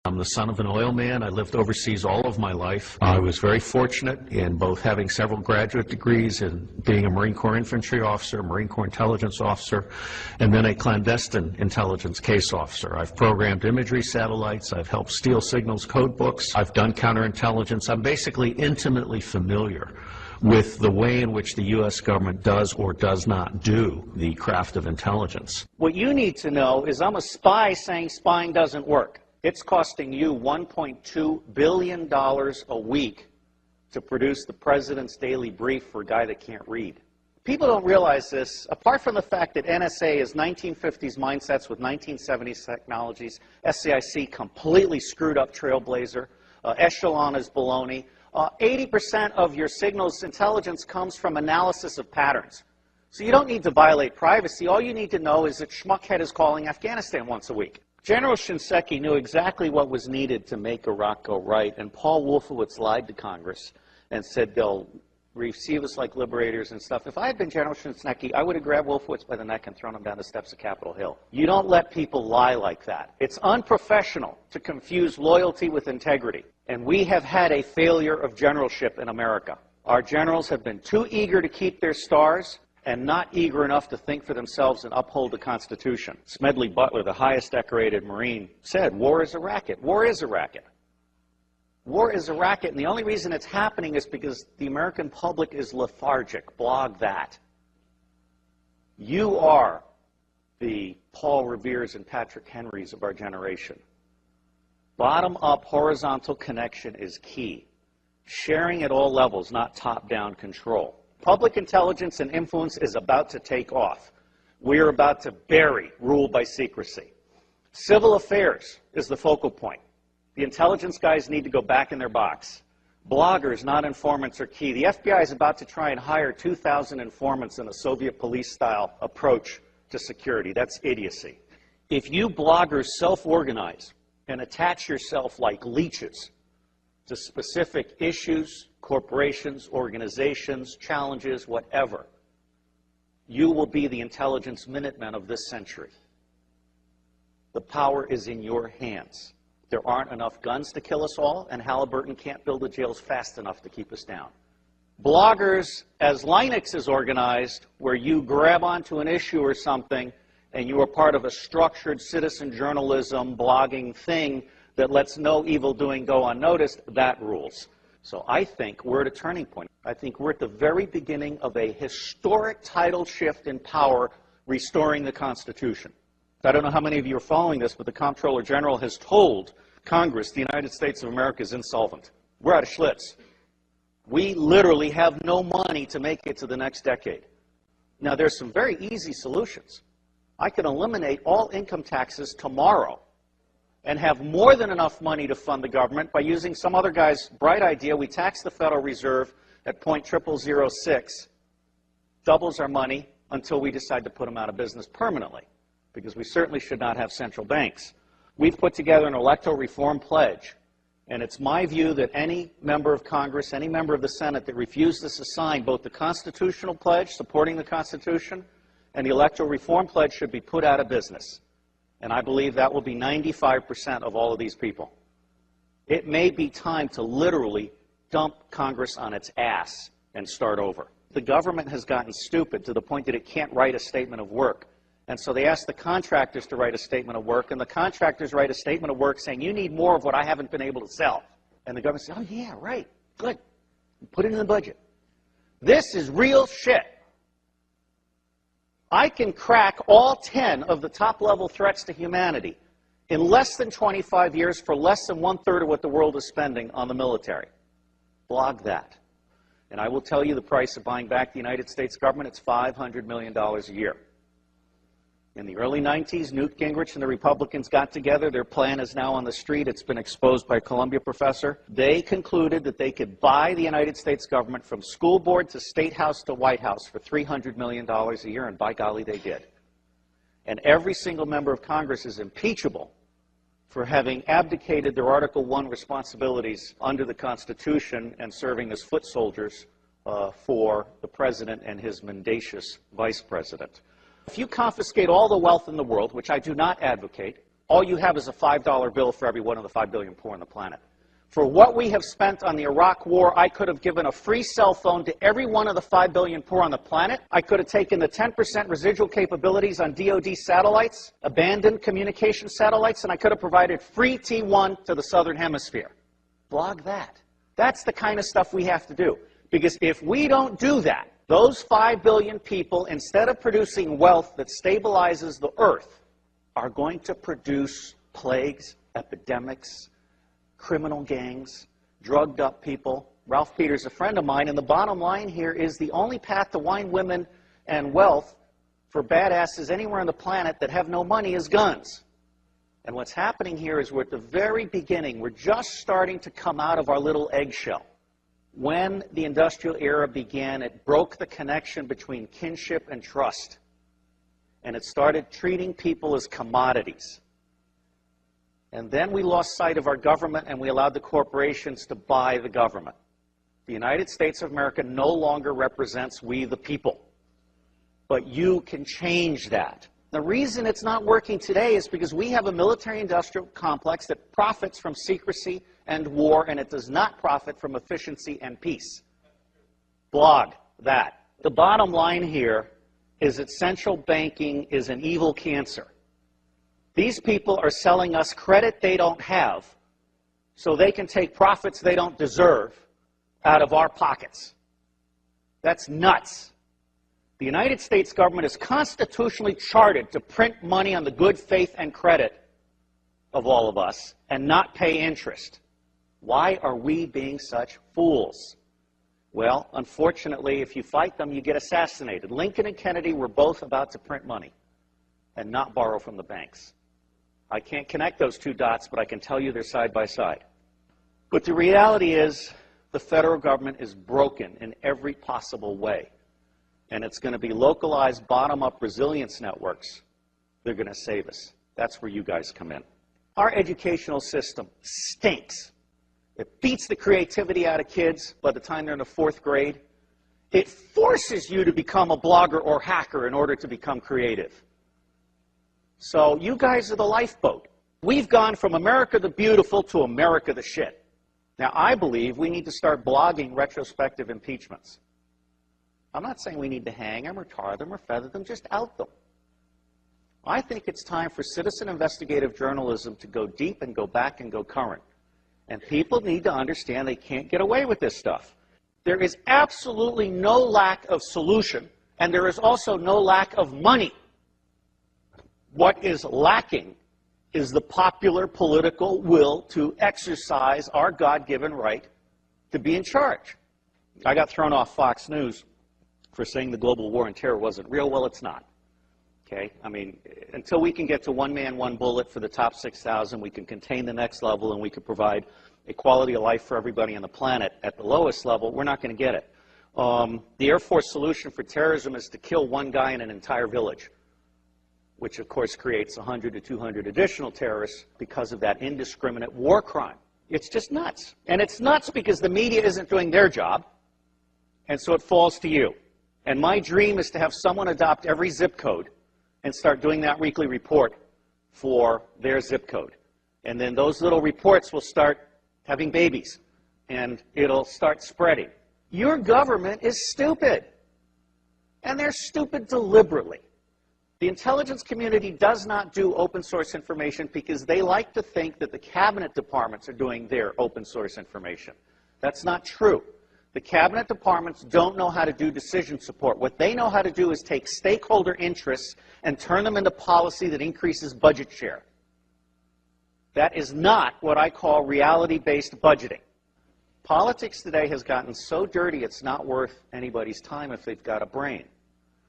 I'm the son of an oil man. I lived overseas all of my life. I was very fortunate in both having several graduate degrees and being a Marine Corps infantry officer, Marine Corps intelligence officer, and then a clandestine intelligence case officer. I've programmed imagery satellites. I've helped steal signals code books. I've done counterintelligence. I'm basically intimately familiar with the way in which the U.S. government does or does not do the craft of intelligence. What you need to know is I'm a spy saying spying doesn't work. It's costing you $1.2 billion a week to produce the president's daily brief for a guy that can't read. People don't realize this. Apart from the fact that NSA is 1950s mindsets with 1970s technologies, SAIC completely screwed up Trailblazer, Echelon is baloney. 80% of your signals intelligence comes from analysis of patterns. So you don't need to violate privacy. All you need to know is that Schmuckhead is calling Afghanistan once a week. General Shinseki knew exactly what was needed to make Iraq go right, and Paul Wolfowitz lied to Congress and said they'll receive us like liberators and stuff. If I had been General Shinseki, I would have grabbed Wolfowitz by the neck and thrown him down the steps of Capitol Hill. You don't let people lie like that. It's unprofessional to confuse loyalty with integrity. And we have had a failure of generalship in America. Our generals have been too eager to keep their stars and not eager enough to think for themselves and uphold the Constitution. Smedley Butler, the highest decorated Marine, said, war is a racket. War is a racket. War is a racket, and the only reason it's happening is because the American public is lethargic. Blog that. You are the Paul Reveres and Patrick Henrys of our generation. Bottom-up horizontal connection is key. Sharing at all levels, not top-down control. Public intelligence and influence is about to take off. We are about to bury rule by secrecy. Civil affairs is the focal point. The intelligence guys need to go back in their box. Bloggers, not informants, are key. The FBI is about to try and hire 2,000 informants in a Soviet police-style approach to security. That's idiocy. If you bloggers self-organize and attach yourself like leeches to specific issues, corporations, organizations, challenges, whatever, you will be the intelligence Minutemen of this century. The power is in your hands. There aren't enough guns to kill us all, and Halliburton can't build the jails fast enough to keep us down. Bloggers, as Linux is organized, where you grab onto an issue or something and you are part of a structured citizen journalism blogging thing that lets no evil doing go unnoticed, that rules. So I think we're at a turning point. I think we're at the very beginning of a historic tidal shift in power, restoring the Constitution. I don't know how many of you are following this, but the Comptroller General has told Congress the United States of America is insolvent. We're out of Schlitz. We literally have no money to make it to the next decade. Now, there's some very easy solutions. I can eliminate all income taxes tomorrow and have more than enough money to fund the government by using some other guy's bright idea. We tax the Federal Reserve at 0.0006, doubles our money until we decide to put them out of business permanently, because we certainly should not have central banks. We've put together an electoral reform pledge, and it's my view that any member of Congress, any member of the Senate that refuses to sign both the constitutional pledge, supporting the Constitution, and the electoral reform pledge should be put out of business. And I believe that will be 95% of all of these people. It may be time to literally dump Congress on its ass and start over. The government has gotten stupid to the point that it can't write a statement of work. And so they ask the contractors to write a statement of work, and the contractors write a statement of work saying, you need more of what I haven't been able to sell. And the government says, oh yeah, right, good. Put it in the budget. This is real shit. I can crack all 10 of the top-level threats to humanity in less than 25 years for less than 1/3 of what the world is spending on the military. Blog that. And I will tell you the price of buying back the United States government. It's $500 million a year. In the early 90s, Newt Gingrich and the Republicans got together. Their plan is now on the street. It's been exposed by a Columbia professor. They concluded that they could buy the United States government from school board to State House to White House for $300 million a year, and by golly, they did. And every single member of Congress is impeachable for having abdicated their Article I responsibilities under the Constitution and serving as foot soldiers for the president and his mendacious vice president. If you confiscate all the wealth in the world, which I do not advocate, all you have is a $5 bill for every one of the 5 billion poor on the planet. For what we have spent on the Iraq War, I could have given a free cell phone to every one of the 5 billion poor on the planet. I could have taken the 10% residual capabilities on DoD satellites, abandoned communication satellites, and I could have provided free T1 to the Southern Hemisphere. Blog that. That's the kind of stuff we have to do. Because if we don't do that, those 5 billion people, instead of producing wealth that stabilizes the earth, are going to produce plagues, epidemics, criminal gangs, drugged up people. Ralph Peters, a friend of mine, and the bottom line here is the only path to wine, women, and wealth for badasses anywhere on the planet that have no money is guns. And what's happening here is we're at the very beginning. We're just starting to come out of our little eggshell. When the industrial era began, it broke the connection between kinship and trust. And it started treating people as commodities. And then we lost sight of our government and we allowed the corporations to buy the government. The United States of America no longer represents we the people. But you can change that. The reason it's not working today is because we have a military-industrial complex that profits from secrecy and war, and it does not profit from efficiency and peace. Blog that. The bottom line here is that central banking is an evil cancer. These people are selling us credit they don't have so they can take profits they don't deserve out of our pockets. That's nuts. The United States government is constitutionally chartered to print money on the good faith and credit of all of us and not pay interest. Why are we being such fools? Well, unfortunately, if you fight them, you get assassinated. Lincoln and Kennedy were both about to print money and not borrow from the banks. I can't connect those two dots, but I can tell you they're side by side. But the reality is the federal government is broken in every possible way. And it's going to be localized, bottom-up resilience networks. They're going to save us. That's where you guys come in. Our educational system stinks. It beats the creativity out of kids by the time they're in the 4th grade. It forces you to become a blogger or hacker in order to become creative. So you guys are the lifeboat. We've gone from America the Beautiful to America the Shit. Now, I believe we need to start blogging retrospective impeachments. I'm not saying we need to hang them or tar them or feather them, just out them. I think it's time for citizen investigative journalism to go deep and go back and go current. And people need to understand they can't get away with this stuff. There is absolutely no lack of solution, and there is also no lack of money. What is lacking is the popular political will to exercise our God-given right to be in charge. I got thrown off Fox News for saying the global war on terror wasn't real. Well, it's not. Okay? I mean, until we can get to one man, one bullet for the top 6,000, we can contain the next level, and we can provide a quality of life for everybody on the planet at the lowest level, we're not going to get it. The Air Force solution for terrorism is to kill one guy in an entire village, which of course creates 100 to 200 additional terrorists because of that indiscriminate war crime. It's just nuts. And it's nuts because the media isn't doing their job, and so it falls to you. And my dream is to have someone adopt every zip code and start doing that weekly report for their zip code. And then those little reports will start having babies, and it'll start spreading. Your government is stupid, and they're stupid deliberately. The intelligence community does not do open source information because they like to think that the cabinet departments are doing their open source information. That's not true. The cabinet departments don't know how to do decision support. What they know how to do is take stakeholder interests and turn them into policy that increases budget share. That is not what I call reality-based budgeting. Politics today has gotten so dirty it's not worth anybody's time if they've got a brain.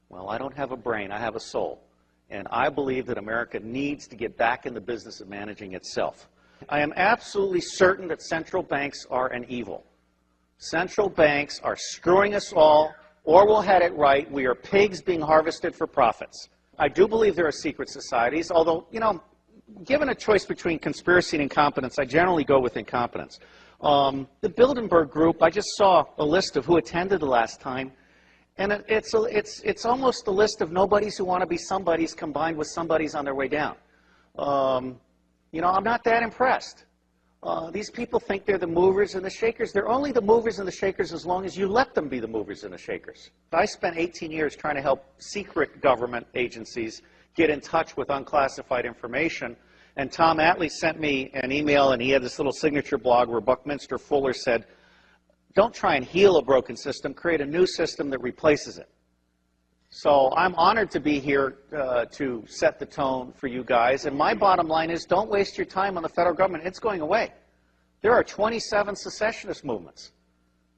Well, I don't have a brain, I have a soul. And I believe that America needs to get back in the business of managing itself. I am absolutely certain that central banks are an evil. Central banks are screwing us all, or we'll have it right. We are pigs being harvested for profits. I do believe there are secret societies, although, you know, given a choice between conspiracy and incompetence, I generally go with incompetence. The Bilderberg Group, I just saw a list of who attended the last time, and it's almost a list of nobodies who want to be somebodies combined with somebodies on their way down. You know, I'm not that impressed. These people think they're the movers and the shakers. They're only the movers and the shakers as long as you let them be the movers and the shakers. I spent 18 years trying to help secret government agencies get in touch with unclassified information. And Tom Atlee sent me an email, and he had this little signature blog where Buckminster Fuller said, don't try and heal a broken system, create a new system that replaces it. So I'm honored to be here to set the tone for you guys. And my bottom line is, don't waste your time on the federal government. It's going away. There are 27 secessionist movements.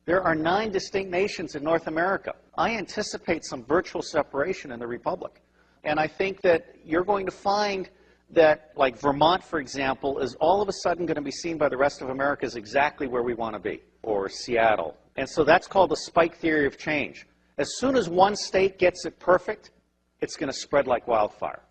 There are 9 distinct nations in North America. I anticipate some virtual separation in the Republic. And I think that you're going to find that, like Vermont, for example, is all of a sudden going to be seen by the rest of America as exactly where we want to be, or Seattle. And so that's called the spike theory of change. As soon as one state gets it perfect, it's going to spread like wildfire.